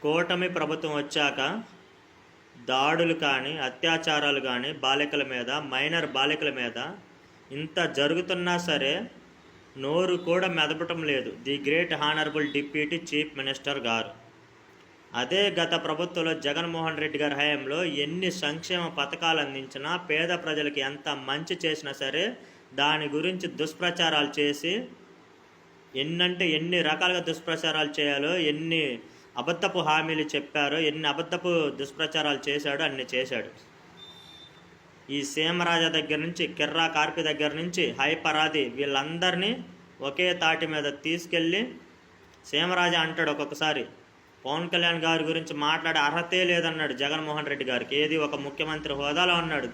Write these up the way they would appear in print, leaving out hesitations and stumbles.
కూటమి ప్రభుత్వం వచ్చాక దాడులు కానీ అత్యాచారాలు కానీ బాలికల మీద మైనర్ బాలికల మీద ఇంత జరుగుతున్నా సరే నోరు కూడా మెదపటం లేదు the great honourable deputy chief minister గారు. అదే గత ప్రభుత్వంలో జగన్మోహన్ రెడ్డి గారి హయాంలో ఎన్ని సంక్షేమ పథకాలు అందించినా పేద ప్రజలకి ఎంత మంచి చేసినా సరే దాని గురించి దుష్ప్రచారాలు చేసి ఎన్ని రకాలుగా దుష్ప్రచారాలు చేయాలో, ఎన్ని అబద్ధపు హామీలు చెప్పారో, ఎన్ని అబద్ధపు దుష్ప్రచారాలు చేశాడో అన్ని చేశాడు. ఈ సీమరాజా దగ్గర నుంచి కిర్రా కార్పి దగ్గర నుంచి హైపరాది వీళ్ళందరినీ ఒకే తాటి మీద తీసుకెళ్ళి సీమరాజా అంటాడు ఒక్కొక్కసారి పవన్ కళ్యాణ్ గారి గురించి మాట్లాడే అర్హతే లేదన్నాడు జగన్మోహన్ రెడ్డి గారికి. ఏది ఒక ముఖ్యమంత్రి హోదాలో అన్నాడు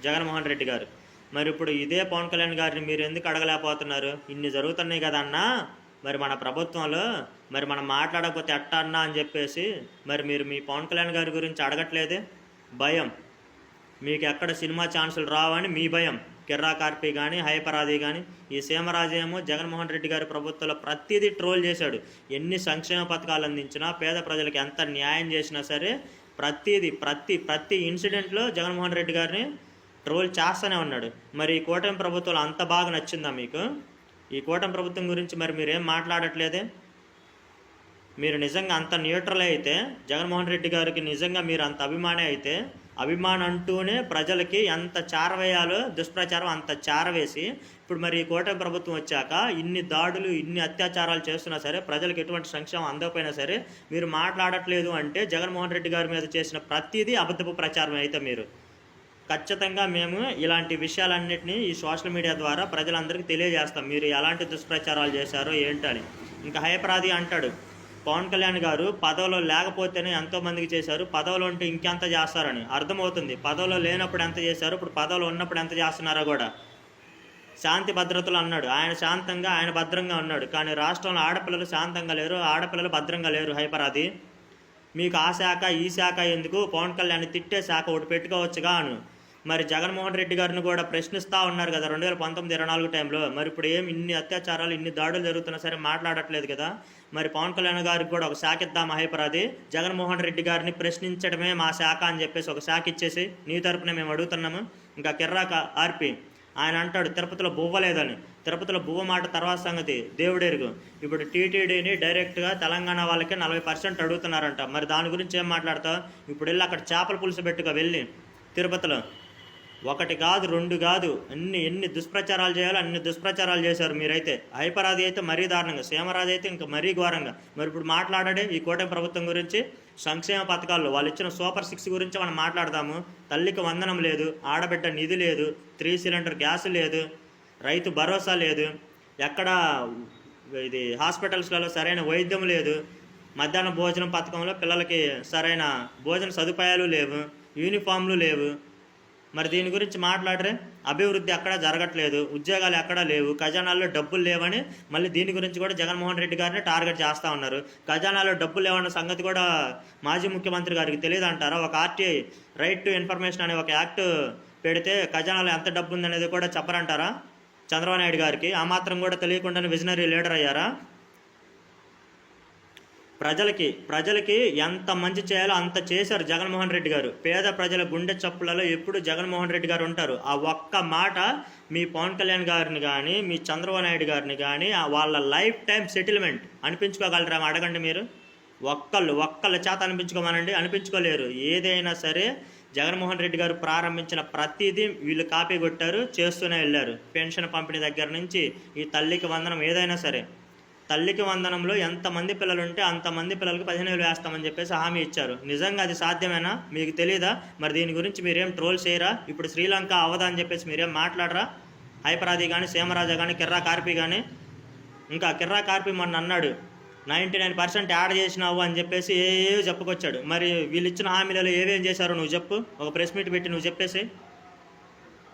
జగన్మోహన్ రెడ్డి గారు. మరి ఇప్పుడు ఇదే పవన్ కళ్యాణ్ గారిని మీరు ఎందుకు అడగలేకపోతున్నారు? ఇన్ని జరుగుతున్నాయి కదా అన్నా, మరి మన ప్రభుత్వంలో మరి మనం మాట్లాడకపోతే ఎట్టా అన్నా అని చెప్పేసి మరి మీరు మీ పవన్ కళ్యాణ్ గారి గురించి అడగట్లేదే? భయం మీకు, ఎక్కడ సినిమా ఛాన్సులు రావని మీ భయం. కిర్రా కార్పి కానీ హైపరాది కానీ ఈ సీమరాజు ఏమో జగన్మోహన్ రెడ్డి గారి ప్రభుత్వంలో ప్రతిదీ ట్రోల్ చేశాడు. ఎన్ని సంక్షేమ పథకాలు అందించినా పేద ప్రజలకు ఎంత న్యాయం చేసినా సరే ప్రతిదీ ప్రతి ఇన్సిడెంట్లో జగన్మోహన్ రెడ్డి గారిని ట్రోల్ చేస్తూనే ఉన్నాడు. మరి ఈ కూటమి ప్రభుత్వంలో అంత బాగా నచ్చిందా మీకు? ఈ కూటమి ప్రభుత్వం గురించి మరి మీరేం మాట్లాడట్లేదే? మీరు నిజంగా అంత న్యూట్రల్ అయితే, జగన్మోహన్ రెడ్డి గారికి నిజంగా మీరు అంత అభిమానే అయితే, అభిమానం అంటూనే ప్రజలకి ఎంత చారవేయాలో దుష్ప్రచారం అంత చారవేసి ఇప్పుడు మరి కూటమి ప్రభుత్వం వచ్చాక ఇన్ని దాడులు ఇన్ని అత్యాచారాలు చేస్తున్నా సరే ప్రజలకు ఎటువంటి సంక్షేమం అందకపోయినా సరే మీరు మాట్లాడట్లేదు అంటే జగన్మోహన్ రెడ్డి గారి మీద చేసిన ప్రతిదీ అబద్ధపు ప్రచారం అయితే మీరు ఖచ్చితంగా మేము ఇలాంటి విషయాలన్నింటినీ ఈ సోషల్ మీడియా ద్వారా ప్రజలందరికీ తెలియజేస్తాం మీరు ఎలాంటి దుష్ప్రచారాలు చేశారో ఏంటని. ఇంకా హైపరాది అంటాడు పవన్ కళ్యాణ్ గారు పదవిలో లేకపోతేనే ఎంతోమందికి చేశారు, పదవిలో ఉంటే ఇంకెంత చేస్తారని. అర్థమవుతుంది పదవిలో లేనప్పుడు ఎంత చేశారు, ఇప్పుడు పదవిలో ఉన్నప్పుడు ఎంత చేస్తున్నారో కూడా. శాంతి భద్రతలు అన్నాడు, ఆయన శాంతంగా ఆయన భద్రంగా ఉన్నాడు. కానీ రాష్ట్రంలో ఆడపిల్లలు శాంతంగా లేరు, ఆడపిల్లలు భద్రంగా లేరు. హైపరాది మీకు ఆ శాఖ ఈ శాఖ ఎందుకు, పవన్ కళ్యాణ్ తిట్టే శాఖ ఒకటి పెట్టుకోవచ్చుగా అను. మరి జగన్మోహన్ రెడ్డి గారిని కూడా ప్రశ్నిస్తూ ఉన్నారు కదా 2019-24 టైంలో. మరి ఇప్పుడు ఇన్ని అత్యాచారాలు ఇన్ని దాడులు జరుగుతున్నా సరే మాట్లాడట్లేదు కదా. మరి పవన్ కళ్యాణ్ గారికి కూడా ఒక శాఖ ఇద్దాం హైపరాది. జగన్మోహన్ రెడ్డి గారిని ప్రశ్నించడమే మా శాఖ అని చెప్పేసి ఒక శాఖ ఇచ్చేసి నీ తరపున మేము అడుగుతున్నాము. ఇంకా కిర్రా ఆర్పి ఆయన అంటాడు తిరుపతిలో బువ్వ లేదని. తిరుపతిలో బువ్వ మాట తర్వాత సంగతి దేవుడెరుగు. ఇప్పుడు టీటీడీని డైరెక్ట్గా తెలంగాణ వాళ్ళకి 40% అడుగుతున్నారంట. మరి దాని గురించి ఏం మాట్లాడతావు? ఇప్పుడు వెళ్ళి అక్కడ చేపల పులుసు పెట్టుకో వెళ్ళి తిరుపతిలో. ఒకటి కాదు రెండు కాదు ఎన్ని దుష్ప్రచారాలు చేయాలో అన్ని దుష్ప్రచారాలు చేశారు మీరైతే. హైపరాది అయితే మరీ దారుణంగా, సీమరాజు అయితే ఇంకా మరీ ఘోరంగా. మరి ఇప్పుడు మాట్లాడే ఈ కూటమి ప్రభుత్వం గురించి సంక్షేమ పథకాల్లో వాళ్ళు ఇచ్చిన సూపర్ 6 గురించి మనం మాట్లాడదాము. తల్లికి వందనం లేదు, ఆడబిడ్డ నిధి లేదు, 3 సిలిండర్ గ్యాస్ లేదు, రైతు భరోసా లేదు, ఎక్కడ ఇది హాస్పిటల్స్లలో సరైన వైద్యం లేదు, మధ్యాహ్న భోజనం పథకంలో పిల్లలకి సరైన భోజన సదుపాయాలు లేవు, యూనిఫామ్లు లేవు. మరి దీని గురించి మాట్లాడరే? అభివృద్ధి ఎక్కడా జరగట్లేదు, ఉద్యోగాలు ఎక్కడా లేవు, ఖజానాల్లో డబ్బులు లేవని మళ్ళీ దీని గురించి కూడా జగన్మోహన్ రెడ్డి గారిని టార్గెట్ చేస్తూ ఉన్నారు. ఖజానాలో డబ్బులు లేవన్న సంగతి కూడా మాజీ ముఖ్యమంత్రి గారికి తెలియదు అంటారా? ఒక ఆర్టీఐ రైట్ టు ఇన్ఫర్మేషన్ అనే ఒక యాక్ట్ పెడితే ఖజానాలో ఎంత డబ్బు ఉందనేది కూడా చెప్పరంటారా చంద్రబాబు నాయుడు గారికి? ఆ మాత్రం కూడా తెలియకుండానే విజనరీ లీడర్ అయ్యారా? ప్రజలకి ఎంత మంచి చేయాలో అంత చేశారు జగన్మోహన్ రెడ్డి గారు. పేద ప్రజల గుండె చప్పులలో ఎప్పుడు జగన్మోహన్ రెడ్డి గారు ఉంటారు. ఆ ఒక్క మాట మీ పవన్ కళ్యాణ్ గారిని కానీ మీ చంద్రబాబు నాయుడు గారిని కానీ వాళ్ళ లైఫ్ టైం సెటిల్మెంట్ అనిపించుకోగలరా? అడగండి మీరు. ఒక్కళ్ళ చేత అనిపించుకోమనండి, అనిపించుకోలేరు. ఏదైనా సరే జగన్మోహన్ రెడ్డి గారు ప్రారంభించిన ప్రతిదీ వీళ్ళు కాపీ కొట్టారు, చేస్తూనే వెళ్ళారు. పెన్షన్ పంపిణీ దగ్గర నుంచి ఈ తల్లికి వందనం ఏదైనా సరే. తల్లికి వందనంలో ఎంతమంది పిల్లలు ఉంటే అంతమంది పిల్లలకి 15,000 వేస్తామని చెప్పేసి హామీ ఇచ్చారు. నిజంగా అది సాధ్యమేనా? మీకు తెలియదా? మరి దీని గురించి మీరేం ట్రోల్ చేయరా? ఇప్పుడు శ్రీలంక అవదా అని చెప్పేసి మీరేం మాట్లాడరా? హైపరాది కానీ సీమరాజా కానీ కిర్రా కార్పి కానీ. ఇంకా కిర్రా కార్పి మొన్న అన్నాడు 99% యాడ్ చేసినావు అని చెప్పేసి ఏవో చెప్పుకొచ్చాడు. మరి వీళ్ళు ఇచ్చిన హామీలలో ఏవేం చేశారో నువ్వు చెప్పు, ఒక ప్రెస్ మీట్ పెట్టి నువ్వు చెప్పేసి.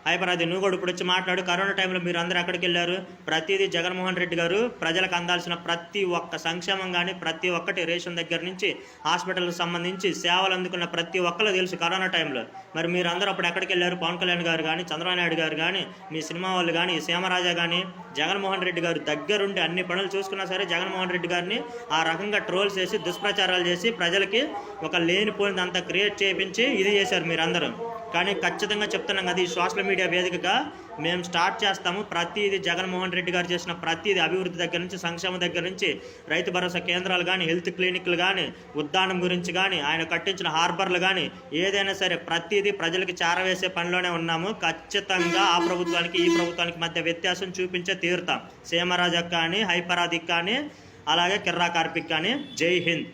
హైపరాది నువ్వు కూడా ఇప్పుడు వచ్చి మాట్లాడు. కరోనా టైంలో మీరు అందరూ ఎక్కడికి వెళ్ళారు? ప్రతిదీ జగన్మోహన్ రెడ్డి గారు ప్రజలకు అందాల్సిన ప్రతి ఒక్క సంక్షేమం కానీ ప్రతి ఒక్కటి రేషన్ దగ్గర నుంచి హాస్పిటల్కి సంబంధించి సేవలు అందుకున్న ప్రతి ఒక్కరు తెలుసు కరోనా టైంలో. మరి మీరు అందరూ అప్పుడు ఎక్కడికి వెళ్ళారు? పవన్ కళ్యాణ్ గారు కానీ చంద్రబాబు నాయుడు గారు కానీ మీ సినిమా వాళ్ళు కానీ సీమరాజా కానీ జగన్మోహన్ రెడ్డి గారు దగ్గరుండి అన్ని పనులు చూసుకున్నా సరే జగన్మోహన్ రెడ్డి గారిని ఆ రకంగా ట్రోల్స్ చేసి దుష్ప్రచారాలు చేసి ప్రజలకి ఒక లేనిపోయినంత క్రియేట్ చేయించి ఇది చేశారు మీరందరూ. కానీ ఖచ్చితంగా చెప్తున్నాం కదా, ఈ సోషల్ మీడియా వేదికగా మేము స్టార్ట్ చేస్తాము. ప్రతిదీ జగన్మోహన్ రెడ్డి గారు చేసిన ప్రతిదీ అభివృద్ధి దగ్గర నుంచి సంక్షేమం దగ్గర నుంచి రైతు భరోసా కేంద్రాలు కానీ హెల్త్ క్లినిక్లు కానీ ఉద్దానం గురించి కానీ ఆయన కట్టించిన హార్బర్లు కానీ ఏదైనా సరే ప్రతిదీ ప్రజలకి చేరవేసే పనిలోనే ఉన్నాము. ఖచ్చితంగా ఆ ప్రభుత్వానికి ఈ ప్రభుత్వానికి మధ్య వ్యత్యాసం చూపించే తీరుతాం. సీమరాజకు కానీ హైపరాదికి కానీ అలాగే కిర్రా కార్పిక్ కానీ. జై హింద్.